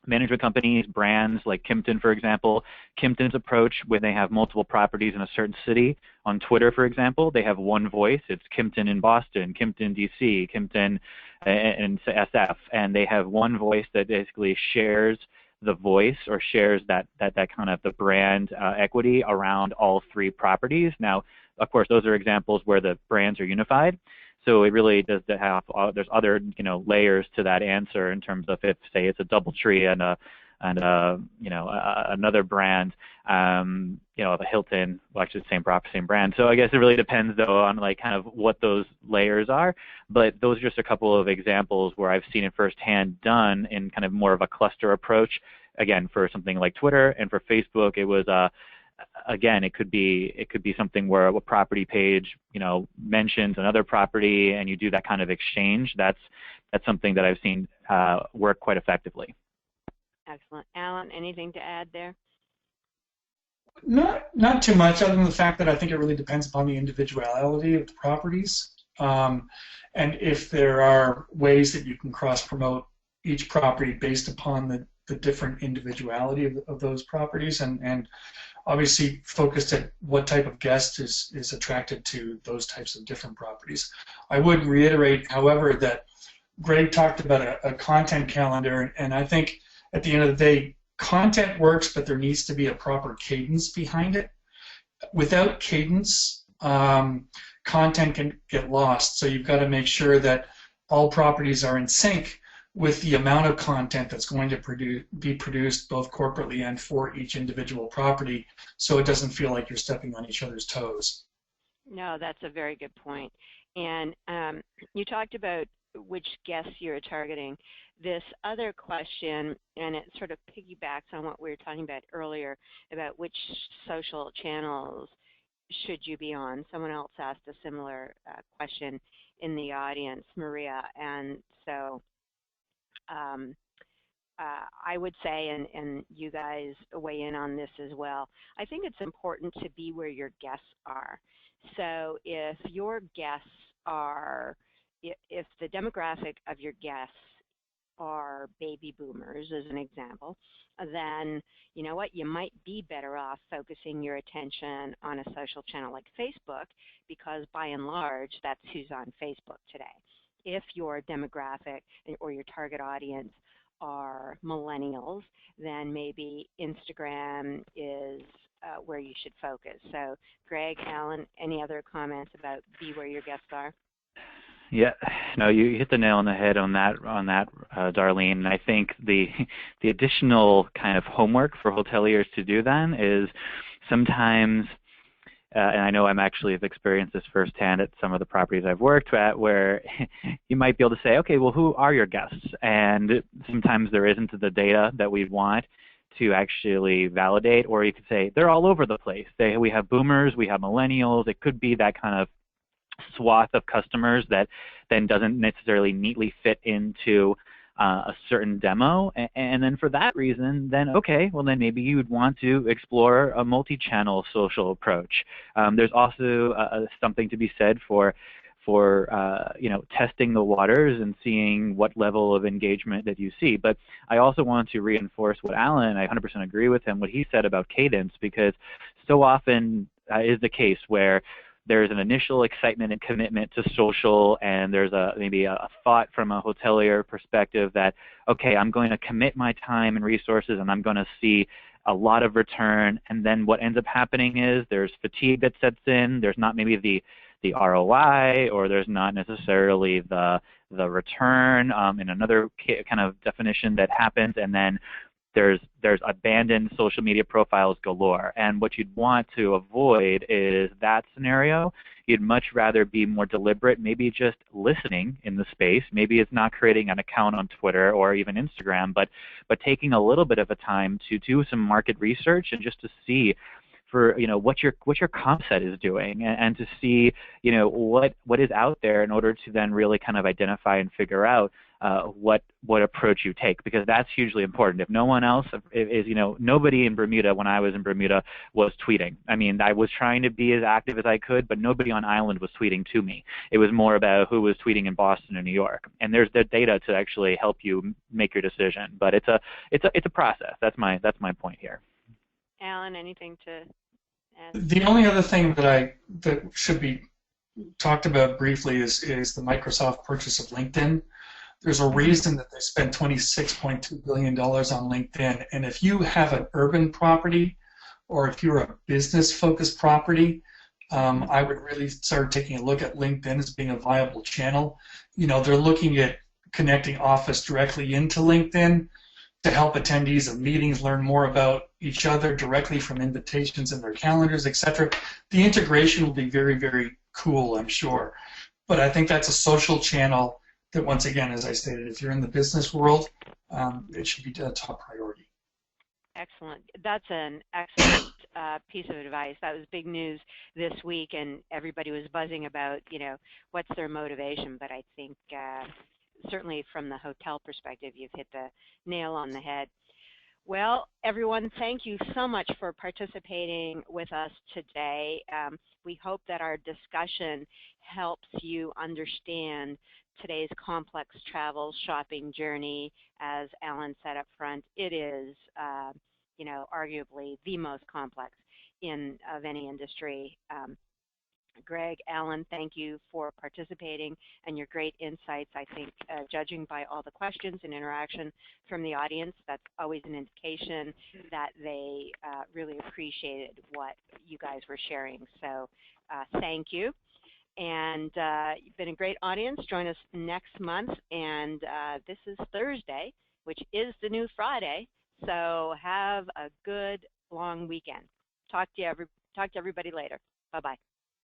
management companies, brands like Kimpton, for example. Kimpton's approach when they have multiple properties in a certain city, on Twitter, for example, they have one voice. It's Kimpton in Boston, Kimpton, DC, Kimpton in SF, and they have one voice that basically shares the voice or shares that kind of the brand equity around all 3 properties. Now, of course, those are examples where the brands are unified. So it really does have, there's other, layers to that answer in terms of if, say, it's a DoubleTree and another brand, the Hilton, well, actually the same brand. So I guess it really depends though on like kind of what those layers are. But those are just a couple of examples where I've seen it firsthand done in kind of more of a cluster approach. Again, for something like Twitter, and for Facebook, it was again, it could be something where a property page, mentions another property, and you do that kind of exchange. That's something that I've seen work quite effectively. Excellent. Alan, anything to add there? Not too much, other than the fact that I think it really depends upon the individuality of the properties, and if there are ways that you can cross-promote each property based upon the different individuality of those properties, and obviously focused at what type of guest is attracted to those types of different properties. I would reiterate, however, that Greg talked about a content calendar, and I think at the end of the day, content works, but there needs to be a proper cadence behind it. Without cadence, content can get lost, so you've got to make sure that all properties are in sync with the amount of content that's going to be produced both corporately and for each individual property, so it doesn't feel like you're stepping on each other's toes. No, that's a very good point. And you talked about which guests you're targeting. This other question, and it sort of piggybacks on what we were talking about earlier about which social channels should you be on. Someone else asked a similar question in the audience, Maria, and so I would say, and you guys weigh in on this as well, I think it's important to be where your guests are. So if your guests are, if the demographic of your guests are baby boomers, as an example, then you know what, you might be better off focusing your attention on a social channel like Facebook, because by and large, that's who's on Facebook today. If your demographic or your target audience are millennials, then maybe Instagram is where you should focus. So Greg, Alan, any other comments about be where your guests are? Yeah, no, you hit the nail on the head on that, Darlene. And I think the additional kind of homework for hoteliers to do then is sometimes, and I know I'm actually have experienced this firsthand at some of the properties I've worked at, where you might be able to say, okay, well, who are your guests? And sometimes there isn't the data that we want to actually validate, or you could say they're all over the place. We have boomers, we have millennials. It could be that kind of swath of customers that then doesn't necessarily neatly fit into a certain demo. And then for that reason, then okay, well then maybe you would want to explore a multi-channel social approach. There's also something to be said for testing the waters and seeing what level of engagement that you see. But I also want to reinforce what Alan, I 100% agree with him, what he said about cadence, because so often is the case where there's an initial excitement and commitment to social, and there's maybe a thought from a hotelier perspective that, okay, I'm going to commit my time and resources and I'm going to see a lot of return. And then what ends up happening is there's fatigue that sets in. There's not maybe the ROI, or there's not necessarily the return in another kind of definition that happens, and then there's abandoned social media profiles galore. And what you'd want to avoid is that scenario. You'd much rather be more deliberate, maybe just listening in the space. Maybe it's not creating an account on Twitter or even Instagram, but taking a little bit of a time to do some market research and just to see for what your comp set is doing, and to see what is out there in order to then really kind of identify and figure out what approach you take, because that's hugely important. If no one else is, nobody in Bermuda, when I was in Bermuda, was tweeting. I mean, I was trying to be as active as I could, but nobody on island was tweeting to me. It was more about who was tweeting in Boston and New York. And there's the data to actually help you make your decision. But it's a process. That's my point here. Alan, anything to add? The only other thing that should be talked about briefly is the Microsoft purchase of LinkedIn. There's a reason that they spent $26.2 billion on LinkedIn, and if you have an urban property or if you're a business-focused property, I would really start taking a look at LinkedIn as being a viable channel. They're looking at connecting Office directly into LinkedIn to help attendees of meetings learn more about each other directly from invitations in their calendars, etc. The integration will be very, very cool, I'm sure. But I think that's a social channel that, once again, as I stated, if you're in the business world, it should be a top priority. Excellent. That's an excellent piece of advice. That was big news this week, and everybody was buzzing about, what's their motivation. But I think certainly from the hotel perspective, you've hit the nail on the head. Well, everyone, thank you so much for participating with us today. We hope that our discussion helps you understand today's complex travel shopping journey. As Alan said up front, it is, arguably the most complex of any industry. Greg, Alan, thank you for participating and your great insights. I think judging by all the questions and interaction from the audience, that's always an indication that they really appreciated what you guys were sharing. So thank you. And you've been a great audience. Join us next month. And this is Thursday, which is the new Friday. So have a good long weekend. Talk to everybody later. Bye-bye.